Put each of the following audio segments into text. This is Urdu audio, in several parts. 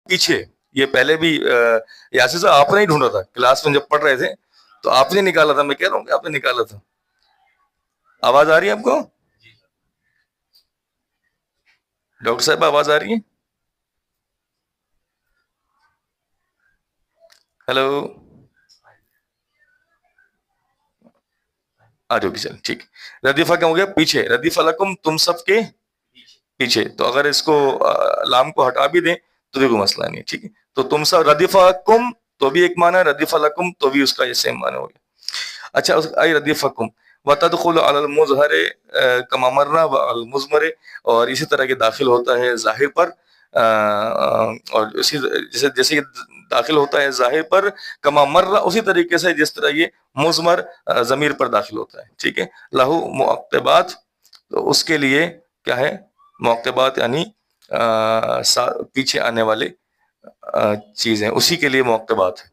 پیچھے. یہ پہلے بھی یاسر صاحب آپ نے ہی ڈھونڈا تھا کلاس میں جب پڑھ رہے تھے, تو آپ نے نکالا تھا, میں کہہ رہا ہوں کہ آپ نے نکالا تھا. آواز آ رہی ہے آپ کو ڈاکٹر صاحب؟ آواز آ رہی ہے؟ ہیلو, آ جاؤ چل ٹھیک. ردیفہ کیا ہو گیا؟ پیچھے. ردیف لکم تم سب کے پیچھے. تو اگر اس کو لام کو ہٹا بھی دیں تو بھی کوئی مسئلہ نہیں ہے, ٹھیک ہے. تو تم سب ردیفہ کم تو بھی ایک معنی ہے, ردیفہ لکم تو بھی اس کا یہ سیم معنی ہو گیا. اچھا, ای ردیفکم وتدخل علی المظہر کما مر والمضمر, اور اسی طرح کے داخل ہوتا ہے ظاہر پر, اور اسی جیسے کہ داخل ہوتا ہے ظاہر پر, کما مر اسی طریقے سے جس طرح یہ مضمر ضمیر پر داخل ہوتا ہے, ٹھیک ہے. لہو معقبات, تو اس کے لیے کیا ہے؟ معقبات یعنی پیچھے آنے والے چیزیں, اسی کے لیے معقبات ہے.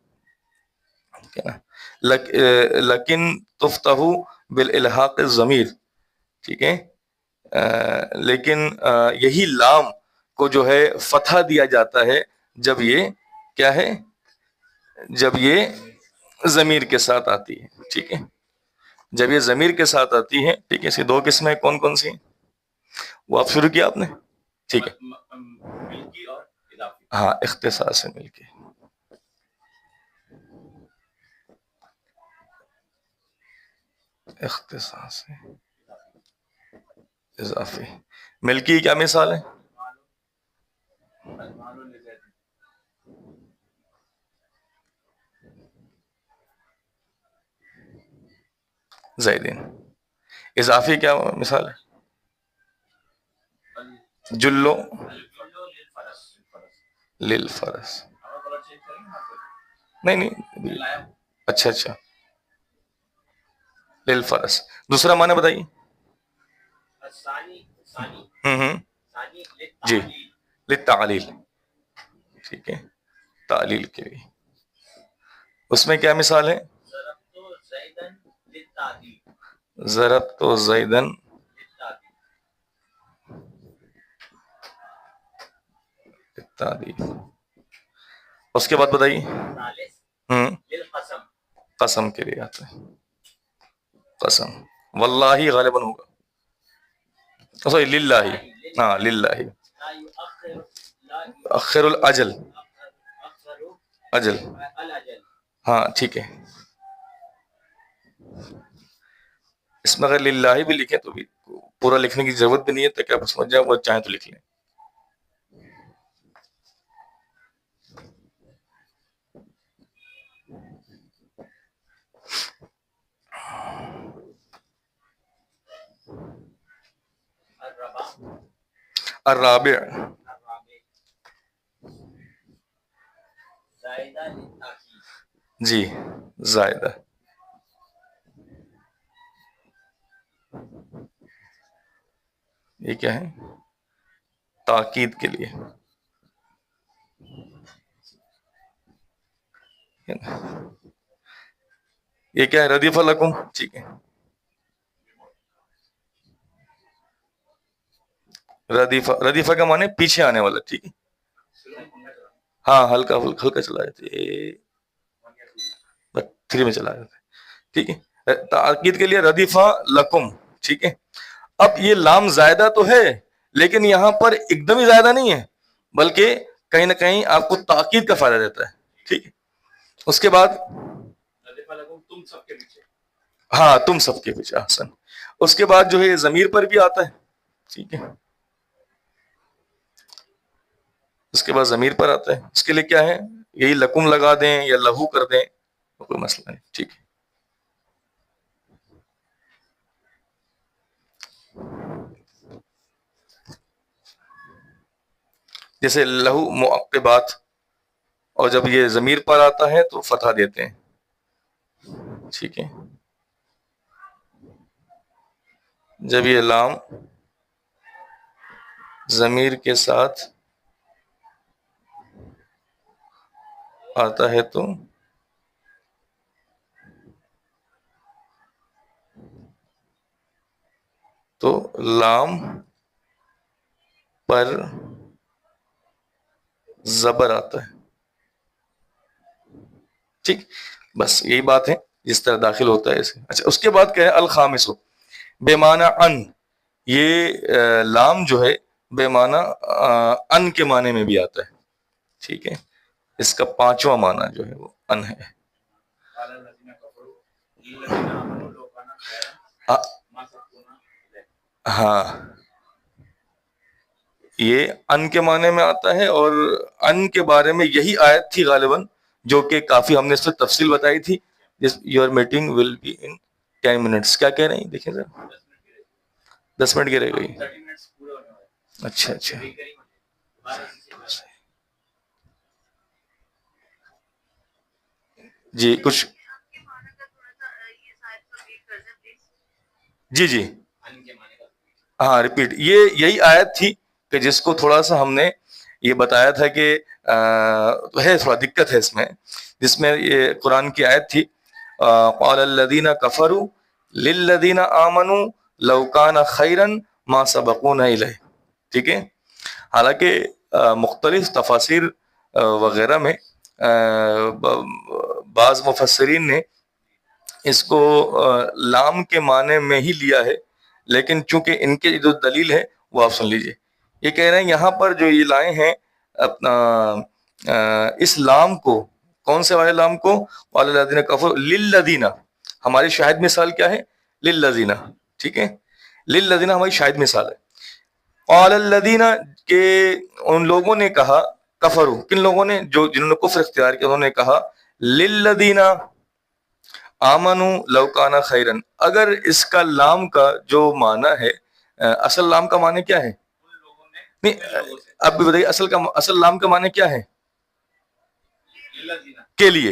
لیکن تفتح بالالحاق الضمیر, ٹھیک ہے. لیکن یہی لام کو جو ہے فتح دیا جاتا ہے جب یہ کیا ہے؟ جب یہ ضمیر کے ساتھ آتی ہے, ٹھیک ہے. جب یہ ضمیر کے ساتھ آتی ہے, ٹھیک ہے. اس کی دو قسمیں کون کون سی ہیں وہ آپ شروع کیا آپ نے؟ ٹھیک ہے, ہاں, اختصاص سے مل کے. اختصاص سے اضافی. ملکی کیا مثال ہے؟ زیدین. اضافی کیا مثال ہے؟ جلو للفرس. نہیں, اچھا اچھا, للفرس. دوسرا معنی بتائیے. جی, للتعلیل, ٹھیک ہے, تعلیل کے لیے. اس میں کیا مثال ہے؟ ضربت زیدن للتعلیل. اس کے بعد بتائیے. قسم کے لیے آتا ہے, قسم. واللہ غالباً ہوگا, سوری للہ, ہاں للہ. اخر الاجل, اجل, ہاں ٹھیک ہے. اس میں اگر للہ بھی لکھیں تو بھی پورا لکھنے کی ضرورت بھی نہیں ہے, تاکہ آپ سمجھ جائیں, وہ چاہیں تو لکھ لیں. الرابع, جی, زائدہ. یہ کیا ہے؟ تاکید کے لیے. یہ کیا ہے؟ ردیف لکم, ٹھیک ہے. ردیفہ کا معنی پیچھے آنے والا, ٹھیک ہے. ہاں, ہلکا ہلکا چلا جاتے, 3 میں چلا جاتا ہے, ٹھیک ہے. تاکید کے لیے ردیفہ لکم, ٹھیک ہے. اب یہ لام زائدہ تو ہے, لیکن یہاں پر ایک دم ہی زائدہ نہیں ہے, بلکہ کہیں نہ کہیں آپ کو تاکید کا فائدہ دیتا ہے, ٹھیک ہے. اس کے بعد ہاں, تم سب کے پیچھے, احسن. اس کے بعد جو ہے ضمیر پر بھی آتا ہے, ٹھیک ہے. اس کے بعد ضمیر پر آتا ہے, اس کے لیے کیا ہے؟ یہی لکم لگا دیں یا لہو کر دیں, کوئی مسئلہ نہیں, ٹھیک ہے. جیسے لہو معقبات, اور جب یہ ضمیر پر آتا ہے تو فتح دیتے ہیں, ٹھیک ہے. جب یہ لام ضمیر کے ساتھ آتا ہے تو لام پر زبر آتا ہے. ٹھیک، بس یہی بات ہے جس طرح داخل ہوتا ہے اسے. اچھا اس کے بعد کیا ہے الخامس بے معنی ان. یہ لام جو ہے بے معنی ان کے معنی میں بھی آتا ہے. ٹھیک ہے، اس کا پانچواں معنی جو ہے وہ ان ہے. ہاں یہ ان کے معنی میں آتا ہے، اور ان کے بارے میں یہی آیت تھی غالباً جو کہ کافی ہم نے اس سے تفصیل بتائی تھی. Your meeting will be in 10 minutes. کیا کہہ رہے ہیں دیکھیں ذرا. 10 منٹ کی رہ گئی. اچھا اچھا جی کچھ جی جی ہاں ریپیٹ. یہ یہی آیت تھی کہ جس کو تھوڑا سا ہم نے یہ بتایا تھا کہ ہے تھوڑا دقت ہے اس میں، جس میں یہ قرآن کی آیت تھی قال الذین کفروا للذین آمنوا لو کان خیرا ما سبقونا الیہ. ٹھیک ہے، حالانکہ مختلف تفاسیر وغیرہ میں بعض مفسرین نے اس کو لام کے معنی میں ہی لیا ہے، لیکن چونکہ ان کے جو دلیل ہے وہ آپ سن لیجئے. یہ کہہ رہے ہیں یہاں پر جو یہ لائے ہیں اپنا اس لام کو، کون سے والے لام کو؟ والذین کفروا للذین. ہماری شاہد مثال کیا ہے؟ للذین. ٹھیک ہے، للذین ہماری شاہد مثال ہے. قال الذین کہ ان لوگوں نے کہا، کفروا کن لوگوں نے؟ جو جنہوں نے کفر اختیار کیا، انہوں نے کہا للذین آمنوا لو کان خیرن. اگر اس کا لام کا جو معنی ہے، اصل لام کا معنی کیا ہے؟ نہیں اب بھی بتائیے اصل لام کا معنی کیا ہے؟ کے لیے،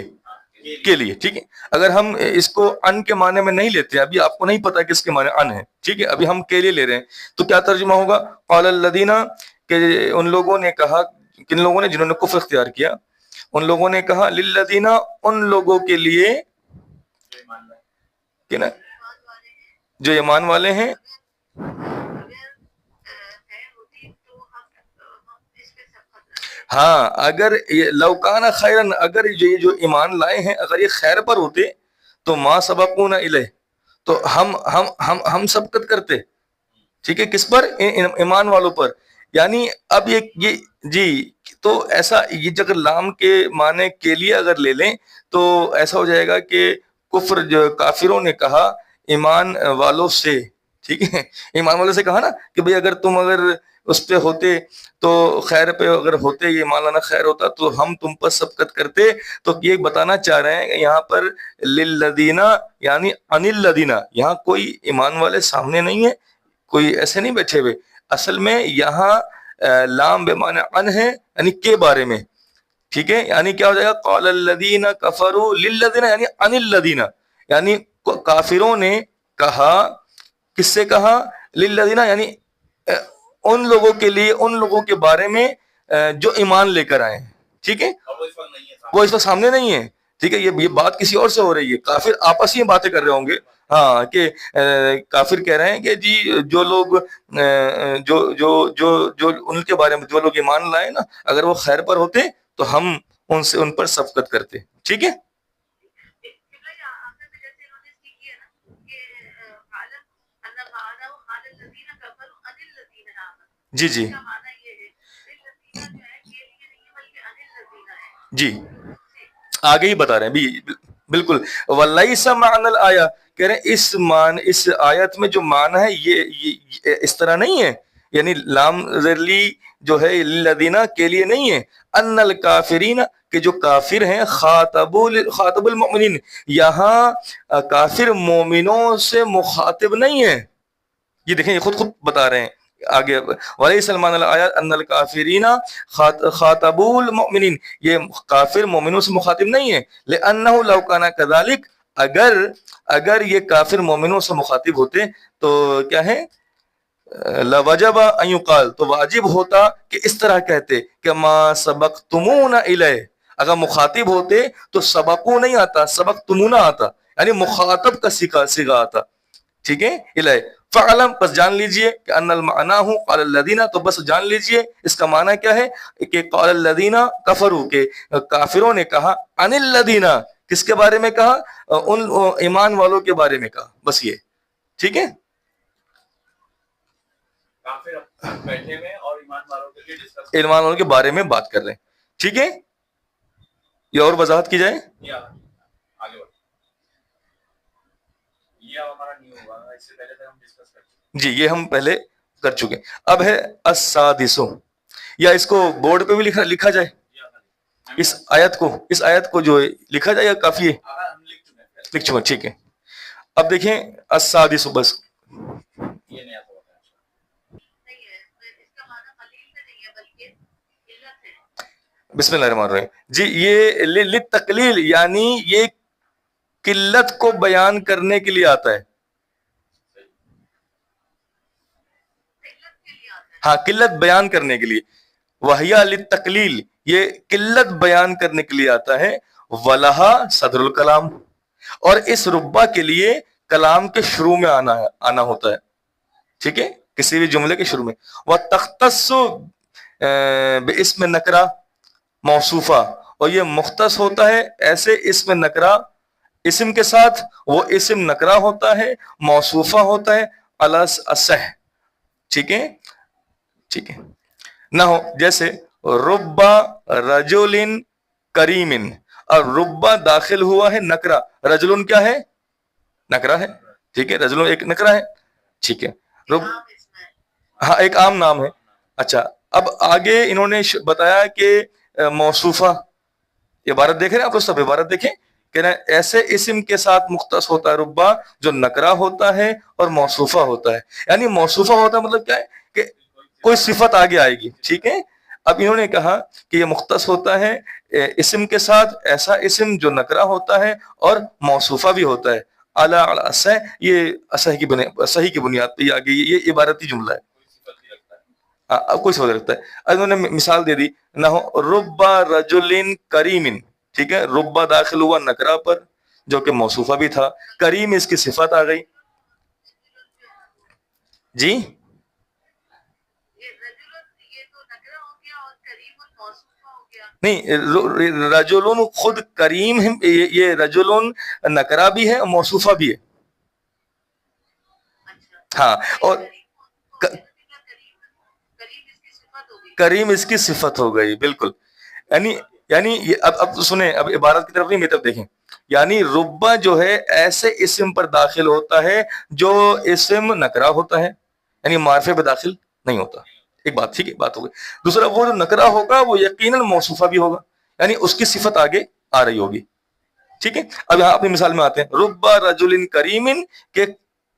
کے لیے. ٹھیک ہے، اگر ہم اس کو ان کے معنی میں نہیں لیتے، ابھی آپ کو نہیں پتا کہ اس کے معنی ان ہے، ٹھیک ہے، ابھی ہم کے لیے لے رہے ہیں، تو کیا ترجمہ ہوگا؟ قال الذین کہ ان لوگوں نے کہا، کن لوگوں نے؟ جنہوں نے کفر اختیار کیا. ان لوگوں نے کہا للذین ان لوگوں کے لیے کہ نا جو ایمان والے ہیں. ہاں اگر لوکانہ خیرن، اگر یہ جو ایمان لائے ہیں اگر یہ خیر پر ہوتے تو ما سبقونا الیہ، تو ہم سبقت کرتے. ٹھیک ہے، کس پر؟ ایمان والوں پر. یعنی اب یہ جی تو ایسا یہ اگر لام کے معنی کے لیے اگر لے لیں تو ایسا ہو جائے گا کہ کفر جو کافروں نے کہا ایمان والوں سے. ٹھیک ہے، ایمان والوں سے کہا نا کہ بھئی اگر تم اگر اس پہ ہوتے تو خیر پہ اگر ہوتے، یہ ایمان لانا خیر ہوتا تو ہم تم پر سبقت کرتے. تو یہ بتانا چاہ رہے ہیں کہ یہاں پر للذین یعنی ان الذین، یہاں کوئی ایمان والے سامنے نہیں ہے، کوئی ایسے نہیں بیٹھے ہوئے. اصل میں یہاں لام بے معنی ان ہے، یعنی کے بارے میں. ٹھیک ہے، یعنی کیا ہو جائے گا؟ قال الذین کفروا للذین یعنی ان الذین، یعنی کافروں نے کہا، کس سے کہا؟ للذین یعنی ان لوگوں کے لیے، ان لوگوں کے بارے میں جو ایمان لے کر آئے ہیں. ٹھیک ہے، وہ اس وقت سامنے نہیں ہے. ٹھیک ہے، یہ بات کسی اور سے ہو رہی ہے، کافر آپس ہی باتیں کر رہے ہوں گے. ہاں کہ کافر کہہ رہے ہیں کہ جی جو لوگ جو جو جو جو ان کے بارے میں جو لوگ ایمان لائے نا، اگر وہ خیر پر ہوتے تو ہم ان پر سبقت کرتے. ٹھیک ہے، جی جی جی آگے ہی بتا رہے ہیں بھی بالکل. وَلَيْسَ مَعْنَ الْآيَةِ کہہ رہے ہیں اس آیت میں جو معنی ہے یہ اس طرح نہیں ہے، یعنی لام ذرلی جو ہے للذین کے لیے نہیں ہے. ان الکافرین کہ جو کافر ہیں خاطب المؤمنین، یہاں کافر مومنوں سے مخاطب نہیں ہے. یہ دیکھیں، یہ خود بتا رہے ہیں آگے. وَلَيْسَ الْمَعْنَى الْآيَةِ أَنَّ الْكَافِرِينَ خَاطَبُوا الْمُؤْمِنِينَ، یہ کافر مومنوں سے مخاطب نہیں ہے. لِأَنَّهُ لَوْ كَانَ كَذَلِكَ اگر یہ کافر مومنوں سے مخاطب ہوتے تو کیا ہے؟ لَوَجَبَ أَن يُقَالَ تو واجب ہوتا کہ اس طرح کہتے کہ مَا سَبَقْتُمُونَ إِلَيْهِ. اگر مخاطب ہوتے تو سبقو نہیں آتا، سبقتمونا آتا، یعنی مخاطب کا صیغہ آتا. ٹھیک ہے، الہ فعلم بس جان لیجئے کہ ان المعنى قال الذين تو بس جان لیجئے اس کا معنی کیا ہے کہ قال الذين كفروا کہ کافروں نے کہا عن الذين کس کے بارے میں کہا ان ایمان والوں کے بارے میں کہا بس یہ ٹھیک ہے کافر بیٹھے ہوئے اور ایمان والوں کے بارے میں بات کر رہے ہیں ٹھیک ہے یہ اور وضاحت کی جائے جی یہ ہم پہلے کر چکے اب ہے السادسو یا اس کو بورڈ پہ بھی لکھا جائے اس آیت کو جو لکھا جائے یا کافی ہے لکھ چکا ٹھیک ہے اب دیکھیں السادسو بس بسم اللہ الرحمن الرحیم جی یہ للتقلیل یعنی یہ قلت کو بیان کرنے کے لیے آتا ہے ہاں قلت بیان کرنے کے لیے وحیا للتقلیل یہ قلت بیان کرنے کے لیے آتا ہے ولہا صدر الکلام اور اس ربا کے لیے کلام کے شروع میں آنا ہوتا ہے ٹھیک ہے کسی بھی جملے کے شروع میں وتختص باسم نکرہ موصوفہ اور یہ مختص ہوتا ہے ایسے اسم نکرہ اسم کے ساتھ وہ اسم نکرہ ہوتا ہے موصوفہ ہوتا ہے الاس اصح ٹھیک ہے نہ ہو جیسے ربا رجل کریم اور ربا داخل ہوا ہے نکرہ رجل کیا ہے نکرہ ہے ٹھیک ہے رجل ایک نکرہ ہے ٹھیک ہے ہاں ایک عام نام ہے اچھا اب آگے انہوں نے بتایا کہ موصوفہ عبارت دیکھ رہے ہیں آپ لوگ سب عبارت دیکھیں کہ ایسے اسم کے ساتھ مختص ہوتا ہے ربا جو نکرہ ہوتا ہے اور موصوفہ ہوتا ہے یعنی موصوفہ ہوتا ہے مطلب کیا ہے کہ کوئی صفت آگے آئے گی ٹھیک ہے اب انہوں نے کہا کہ یہ مختص ہوتا ہے اسم کے ساتھ ایسا اسم جو نکرہ ہوتا ہے اور موصوفہ بھی ہوتا ہے اعلی اصح یہ صحیح کی بنیاد پہ آگے یہ عبارتی جملہ ہے اب کوئی سوال رکھتا ہے انہوں نے مثال دے دی نہ ہو ربا رجل کریم ٹھیک ہے ربا داخل ہوا نکرہ پر جو کہ موصوفہ بھی تھا کریم اس کی صفت آ گئی جی نہیں رجل خود کریم یہ رجل نکرہ بھی ہے موصوفہ بھی ہے ہاں اور کریم اس کی صفت ہو گئی بالکل یعنی اب سنیں اب عبارت کی طرف نہیں میری طرف دیکھیں یعنی ربا جو ہے ایسے اسم پر داخل ہوتا ہے جو اسم نکرہ ہوتا ہے یعنی معرفے پہ داخل نہیں ہوتا ایک بات ٹھیک ہے بات ہو گئی دوسرا وہ جو نکرہ ہوگا وہ یقیناً موصوفہ بھی ہوگا یعنی اس کی صفت آگے آ رہی ہوگی ٹھیک ہے اب یہاں اپنی مثال میں آتے ہیں ربا رجل کریم کہ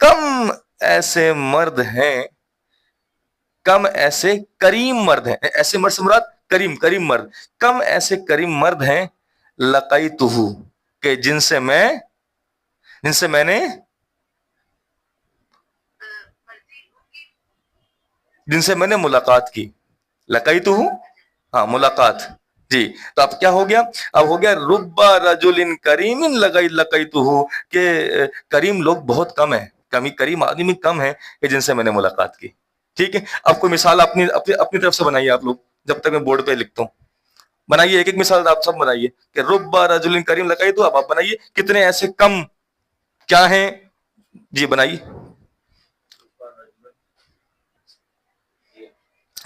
کم ایسے مرد ہیں کم ایسے کریم مرد ہیں ایسے مرد سے مراد کریم مرد کم ایسے کریم مرد ہیں لقیتہ کہ جن سے میں نے ملاقات کی لقیتہ ہاں ملاقات جی تو اب کیا ہو گیا اب ہو گیا ربا رجل کریم لقیتہ کہ کریم لوگ بہت کم ہیں کریم آدمی کم ہے کہ جن سے میں نے ملاقات کی ٹھیک ہے اب کوئی مثال اپنی طرف سے بنائیے آپ لوگ جب تک میں بورڈ پہ لکھتا ہوں بنائیے ایک مثال آپ سب بنائیے کہ ربا رجل کریم لقیتہ اب آپ بنائیے کتنے ایسے کم کیا ہیں جی بنائیے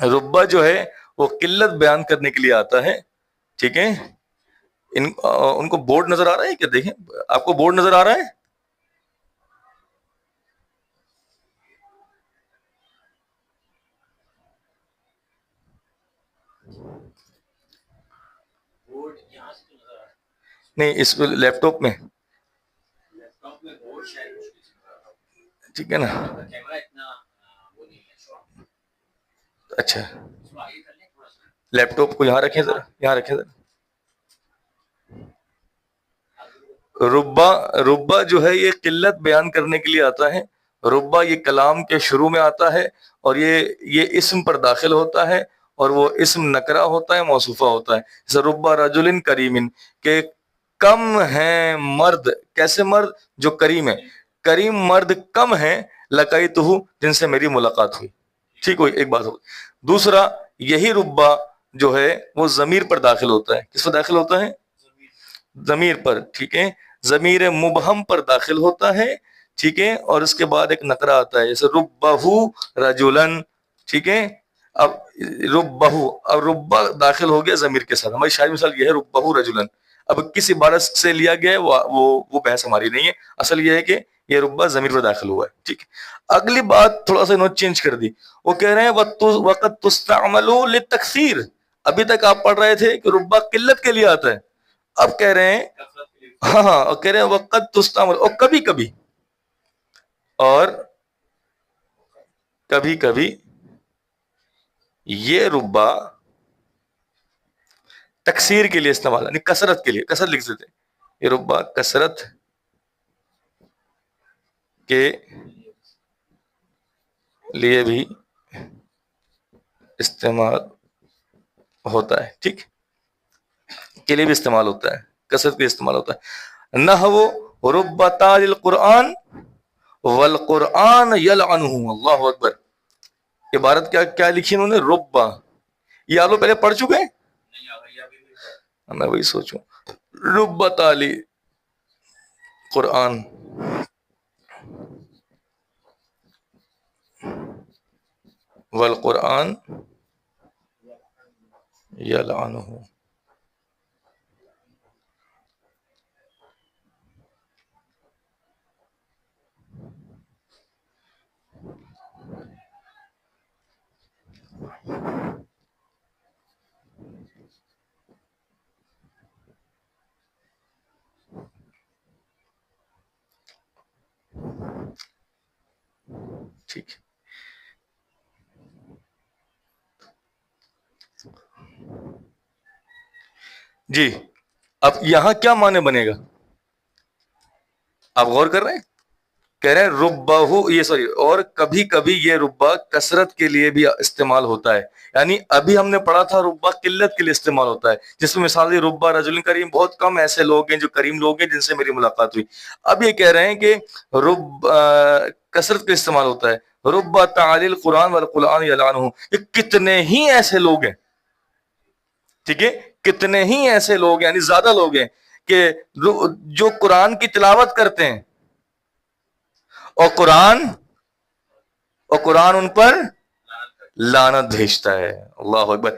ربا جو ہے وہ قلت بیان کرنے کے لیے آتا ہے ٹھیک ہے ان کو بورڈ نظر آ رہا ہے کیا دیکھیں آپ کو بورڈ نظر آ رہا ہے نہیں اس لیپ ٹاپ میں ٹھیک ہے نا اچھا لیپ ٹاپ کو یہاں رکھیں ذرا ربا جو ہے یہ قلت بیان کرنے کے لیے آتا ہے ربا یہ کلام کے شروع میں آتا ہے اور یہ اسم پر داخل ہوتا ہے اور وہ اسم نکرہ ہوتا ہے موصوفہ ہوتا ہے جیسے ربا رجل کریم کہ کم ہیں مرد کیسے مرد جو کریم ہے کریم مرد کم ہیں لقیتہ جن سے میری ملاقات ہوئی. ٹھیک ہوئی، ایک بات ہو. دوسرا یہی ربا جو ہے وہ ضمیر پر داخل ہوتا ہے. کس پر داخل ہوتا ہے؟ ضمیر پر. ٹھیک ہے، ضمیر مبہم پر داخل ہوتا ہے. ٹھیک ہے، اور اس کے بعد ایک نقرہ آتا ہے جیسے ربہ رجلن. ٹھیک ہے، اب ربہ، اب ربہ داخل ہو گیا ضمیر کے ساتھ. ہماری شاید مثال یہ ہے ربہ رجلن. اب کس عبارت سے لیا گیا ہے وہ بحث ہماری نہیں ہے. اصل یہ ہے کہ یہ ربہ ضمیر پر داخل ہوا ہے. ٹھیک ہے، اگلی بات تھوڑا سا نوٹ چینج کر دی. وہ کہہ رہے ہیں وقت تستعمل للتکثیر. ابھی تک آپ پڑھ رہے تھے کہ ربہ قلت کے لیے آتا ہے، اب کہہ رہے ہیں ہاں اور کہہ رہے ہیں وقت تستعمل، اور کبھی کبھی، اور کبھی کبھی یہ ربا تکثیر کے لیے استعمال، یعنی کثرت کے لیے. کثرت لکھ دیتے ہیں، یہ ربا کثرت کے لیے بھی استعمال ہوتا ہے. ٹھیک، کے لیے بھی استعمال ہوتا ہے، کثرت کے لیے استعمال ہوتا ہے. نحو رب تال القرآن والقرآن یلعنہ. اللہ اکبر. عبارت کیا لکھی انہوں نے؟ ربا. یہ آپ لوگ پہلے پڑھ چکے ہیں؟ میں وہی سوچوں. رب تالی قرآن والقرآن یلعنہ. ٹھیک، جی. اب یہاں کیا معنی بنے گا؟ آپ غور کر رہے ہیں؟ کہہ رہے ہیں ربہ، یہ سوری، اور کبھی کبھی یہ ربہ کثرت کے لیے بھی استعمال ہوتا ہے. یعنی ابھی ہم نے پڑھا تھا ربہ قلت کے لیے استعمال ہوتا ہے، جس میں مثال ربہ رجل کریم، بہت کم ایسے لوگ ہیں جو کریم لوگ ہیں جن سے میری ملاقات ہوئی. اب یہ کہہ رہے ہیں کہ کثرت کے استعمال ہوتا ہے. ربہ تعالی القرآن والقرآن یلعنہ. یہ کتنے ہی ایسے لوگ ہیں، ٹھیک ہے، کتنے ہی ایسے لوگ ہیں، یعنی زیادہ لوگ ہیں کہ جو قرآن کی تلاوت کرتے ہیں اور قرآن ان پر لعنت بھیجتا ہے. اللہ اکبر.